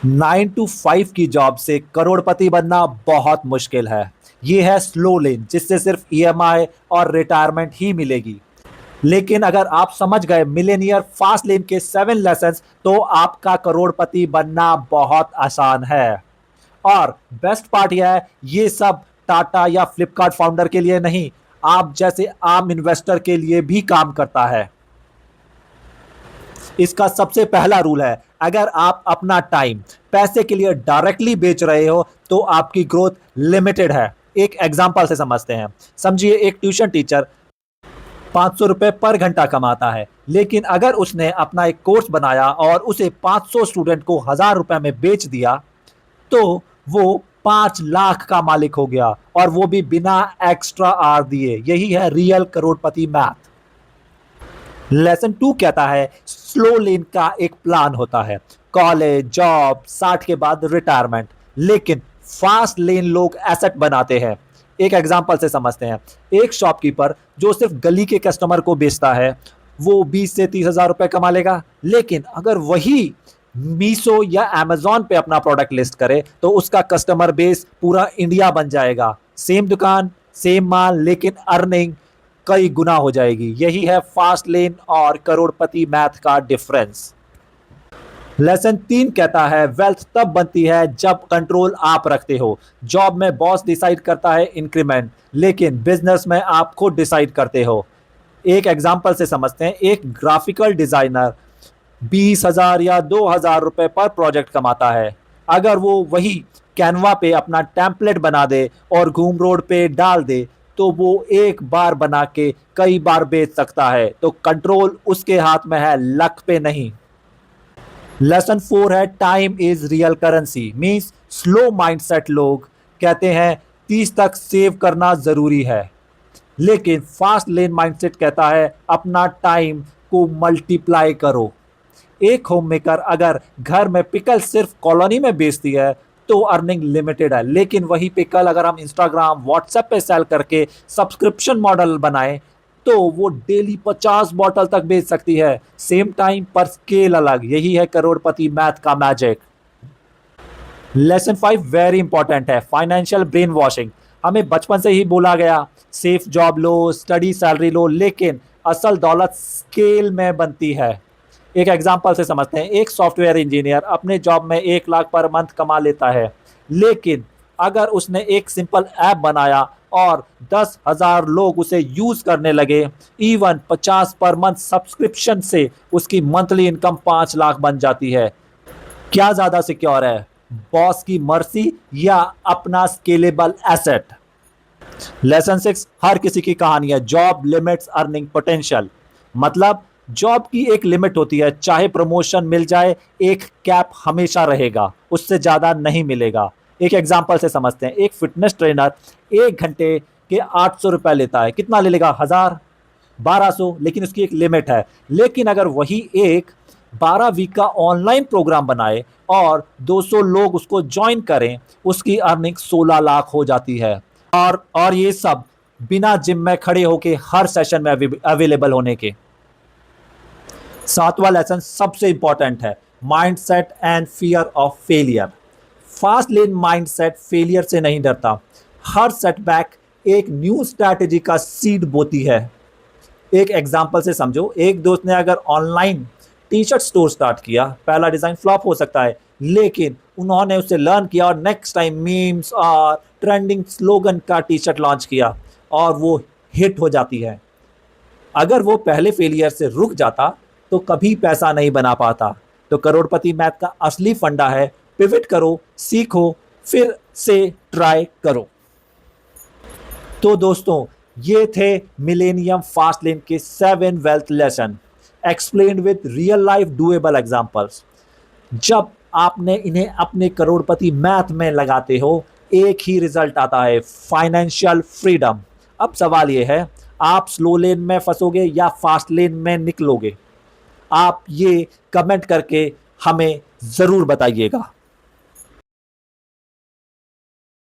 9 to 5 की job से करोड़पति बनना बहुत मुश्किल है। ये है स्लो लेन जिससे सिर्फ ईएमआई और रिटायरमेंट ही मिलेगी। लेकिन अगर आप समझ गए मिलेनियर फास्ट लेन के 7 लेसन्स तो आपका करोड़पति बनना बहुत आसान है। और बेस्ट पार्ट यह है ये सब टाटा या फ्लिपकार्ट फाउंडर के लिए नहीं, आप जैसे आम इन्वेस्टर के लिए भी काम करता है। इसका सबसे पहला रूल है, अगर आप अपना टाइम पैसे के लिए डायरेक्टली बेच रहे हो तो आपकी ग्रोथ लिमिटेड है। एक एग्जांपल से समझते हैं। समझिए एक ट्यूशन टीचर 500 रुपए पर घंटा कमाता है, लेकिन अगर उसने अपना एक कोर्स बनाया और उसे 500 स्टूडेंट को 1000 रुपए में बेच दिया तो वो 5 लाख का मालिक हो गया, और वो भी बिना एक्स्ट्रा आर दिए। यही है रियल करोड़पति मैथ। लेसन 2 कहता है स्लो लेन का एक प्लान होता है, कॉलेज, जॉब, 60 के बाद रिटायरमेंट। लेकिन फास्ट लेन लोग एसेट बनाते हैं। एक एग्जांपल से समझते हैं। एक शॉपकीपर जो सिर्फ गली के कस्टमर को बेचता है वो 20 से 30 हजार रुपए कमा लेगा। लेकिन अगर वही मीशो या अमेजोन पे अपना प्रोडक्ट लिस्ट करे तो उसका कस्टमर बेस पूरा इंडिया बन जाएगा। सेम दुकान, सेम माल, लेकिन अर्निंग कई गुना हो जाएगी। यही है फास्ट लेन और करोड़पति मैथ का डिफरेंस। लेसन 3 कहता है वेल्थ तब बनती है जब कंट्रोल आप रखते हो। जॉब में बॉस डिसाइड करता है इंक्रीमेंट, लेकिन बिजनेस में आप खुद डिसाइड करते हो। एक एग्जांपल से समझते हैं। एक ग्राफिकल डिजाइनर 20 हजार या 2 हजार रुपए पर प्रोजेक्ट कमाता है। अगर वो वही कैनवा पे अपना टेम्पलेट बना दे और घूम रोड पे डाल दे तो वो एक बार बना के कई बार बेच सकता है। तो कंट्रोल उसके हाथ में है, लक पे नहीं। लेसन 4 है time is real currency. Means slow mindset लोग कहते हैं 30 तक सेव करना जरूरी है, लेकिन फास्ट लेन माइंडसेट कहता है अपना टाइम को मल्टीप्लाई करो। एक होम मेकर अगर घर में पिकल सिर्फ कॉलोनी में बेचती है तो अर्निंग लिमिटेड है, लेकिन वही पिकल अगर हम इंस्टाग्राम, व्हाट्सएप पे सेल करके सब्सक्रिप्शन मॉडल बनाएं तो वो डेली 50 बॉटल तक बेच सकती है। सेम टाइम पर स्केल अलग। यही है करोड़पति मैथ का मैजिक। लेसन 5 वेरी इंपॉर्टेंट है, फाइनेंशियल ब्रेन वॉशिंग। हमें बचपन से ही बोला गया सेफ जॉब लो, स्टडी सैलरी लो, लेकिन असल दौलत स्केल में बनती है। एक एग्जांपल से समझते हैं। एक सॉफ्टवेयर इंजीनियर अपने जॉब में 1 लाख पर मंथ कमा लेता है, लेकिन अगर उसने एक सिंपल ऐप बनाया और 10,000 लोग उसे यूज करने लगे, इवन 50 पर मंथ सब्सक्रिप्शन से उसकी मंथली इनकम 5 लाख बन जाती है। क्या ज्यादा सिक्योर है, बॉस की मर्जी या अपना स्केलेबल एसेट? लेसन 6 हर किसी की कहानी है, जॉब लिमिट्स अर्निंग पोटेंशियल। मतलब जॉब की एक लिमिट होती है, चाहे प्रमोशन मिल जाए एक कैप हमेशा रहेगा, उससे ज्यादा नहीं मिलेगा। एक एग्जांपल से समझते हैं। एक फिटनेस ट्रेनर 1 घंटे के 800 रुपए लेता है। कितना ले लेगा? 1000, 1200, लेकिन उसकी एक लिमिट है। लेकिन अगर वही एक 12 वीक का ऑनलाइन प्रोग्राम बनाए और 200 लोग उसको ज्वाइन करें, उसकी अर्निंग 16 लाख हो जाती है। और ये सब बिना जिम में खड़े होके हर सेशन में अवेलेबल होने के। 7वां लेसन सबसे इंपॉर्टेंट है, mindset and fear of failure. Fast lane mindset failure से नहीं डरता। हर सेटबैक एक न्यू स्ट्रैटेजी का सीड बोती है। एक एग्जांपल से समझो। एक दोस्त ने अगर online T shirt store start किया, पहला डिजाइन फ्लॉप हो सकता है, लेकिन उन्होंने उससे लर्न किया और नेक्स्ट टाइम मीम्स और ट्रेंडिंग स्लोगन का टी शर्ट लॉन्च किया और वो हिट हो जाती है। अगर वो पहले फेलियर से रुक जाता तो कभी पैसा नहीं बना पाता। तो करोड़पति मैथ का असली फंडा है, पिवट करो, सीखो, फिर से ट्राई करो। तो दोस्तों ये थे मिलेनियम फास्ट लेन के 7 wealth lesson, explained with real life doable examples. जब आपने इन्हें अपने करोड़पति मैथ में लगाते हो, एक ही रिजल्ट आता है, फाइनेंशियल फ्रीडम। अब सवाल यह है, आप स्लो लेन में फंसोगे या फास्ट लेन में निकलोगे? आप ये कमेंट करके हमें ज़रूर बताइएगा।